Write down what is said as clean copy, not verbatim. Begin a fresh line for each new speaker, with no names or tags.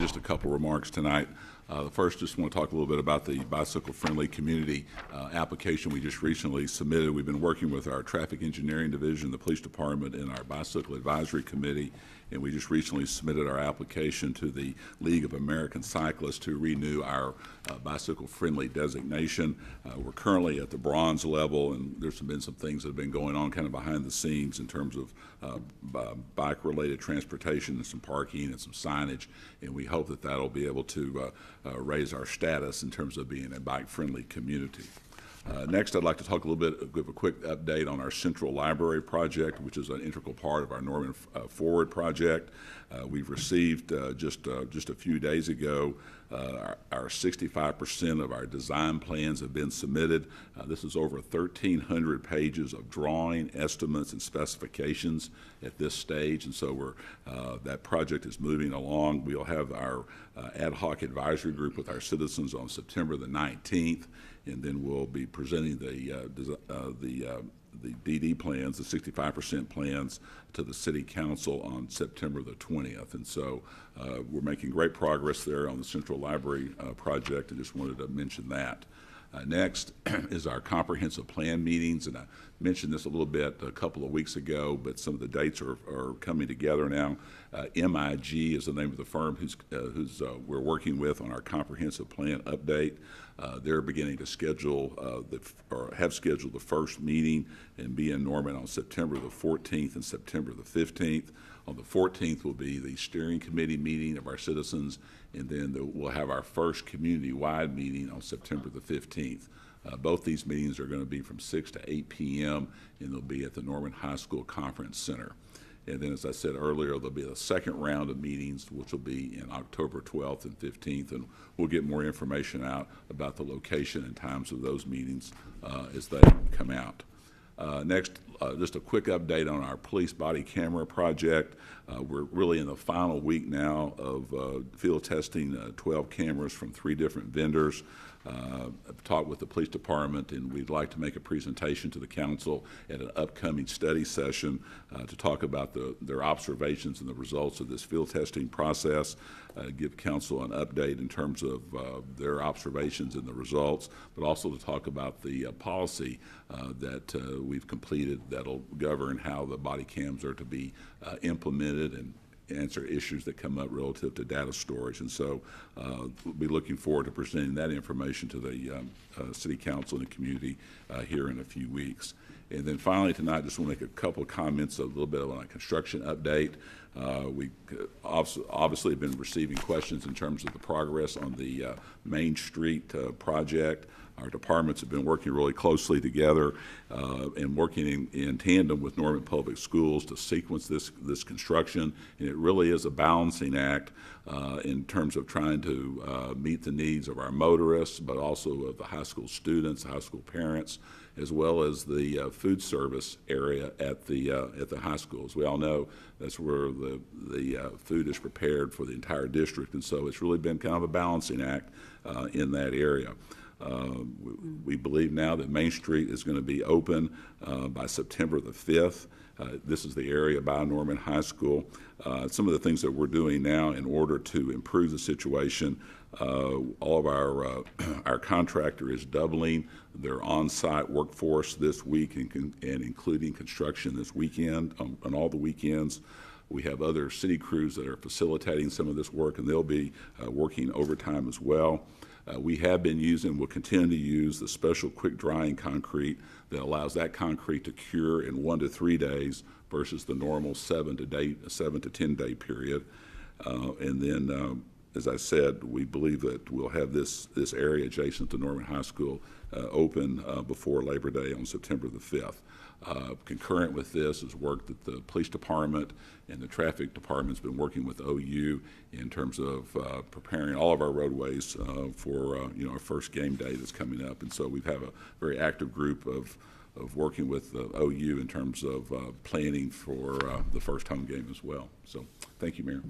Just a couple remarks tonight. The first, just want to talk a little bit about the bicycle-friendly community application we just recently submitted. We've been working with our traffic engineering division, the police department, and our bicycle advisory committee, and we just recently submitted our application to the League of American Cyclists to renew our bicycle-friendly designation. We're currently at the bronze level, and there's been some things that have been going on kind of behind the scenes in terms of bike-related transportation and some parking and some signage, and we hope that that'll be able to raise our status in terms of being a bike-friendly community. Next, I'd like to talk a little bit, give a quick update on our Central Library project, which is an integral part of our Norman Forward project. We've received just a few days ago our 65% of our design plans have been submitted. This is over 1,300 pages of drawing, estimates, and specifications at this stage, and so that project is moving along. We'll have our ad hoc advisory group with our citizens on September the 19th, and then we'll be presenting the DD plans, the 65% plans, to the City Council on September the 20th. And so we're making great progress there on the Central Library project, and just wanted to mention that. Next is our comprehensive plan meetings, and I mentioned this a little bit a couple of weeks ago, but some of the dates are coming together now. MIG is the name of the firm who's we're working with on our comprehensive plan update. They're beginning to schedule or have scheduled the first meeting and be in Norman on September the 14th and September the 15th. On the 14th will be the steering committee meeting of our citizens, and then we'll have our first community-wide meeting on September the 15th. Both these meetings are going to be from 6 to 8 p.m., and they'll be at the Norman High School Conference Center. And then, as I said earlier, there'll be a second round of meetings, which will be in October 12th and 15th, and we'll get more information out about the location and times of those meetings as they come out. Next, just a quick update on our police body camera project. We're really in the final week now of field testing 12 cameras from 3 different vendors. I've talked with the police department, and we'd like to make a presentation to the council at an upcoming study session to talk about their observations and the results of this field testing process, give council an update in terms of their observations and the results, but also to talk about the policy that we've completed that'll govern how the body cams are to be implemented and answer issues that come up relative to data storage. And so we'll be looking forward to presenting that information to the City Council and the community here in a few weeks. And then finally tonight, just want to make a couple of comments, a little bit on a construction update. We obviously have been receiving questions in terms of the progress on the Main Street project. Our departments have been working really closely together and working in tandem with Norman Public Schools to sequence this construction, and it really is a balancing act in terms of trying to meet the needs of our motorists, but also of the high school students, high school parents, as well as the food service area at the high schools. We all know that's where the food is prepared for the entire district, and so it's really been kind of a balancing act in that area. We believe now that Main Street is going to be open by September the 5th. This is the area by Norman High School. Some of the things that we're doing now in order to improve the situation, all of our contractor is doubling their on-site workforce this week and including construction this weekend, on all the weekends. We have other city crews that are facilitating some of this work, and they'll be working overtime as well. We have been using, will continue to use, the special quick drying concrete that allows that concrete to cure in 1 to 3 days versus the normal 7 to 10 day period. And then, as I said, we believe that we'll have this area adjacent to Norman High School open before Labor Day on September the 5th. Concurrent with this is work that the police department and the traffic department's been working with OU in terms of preparing all of our roadways for our first game day that's coming up. And so we have a very active group of working with OU in terms of planning for the first home game as well. So thank you, Mayor.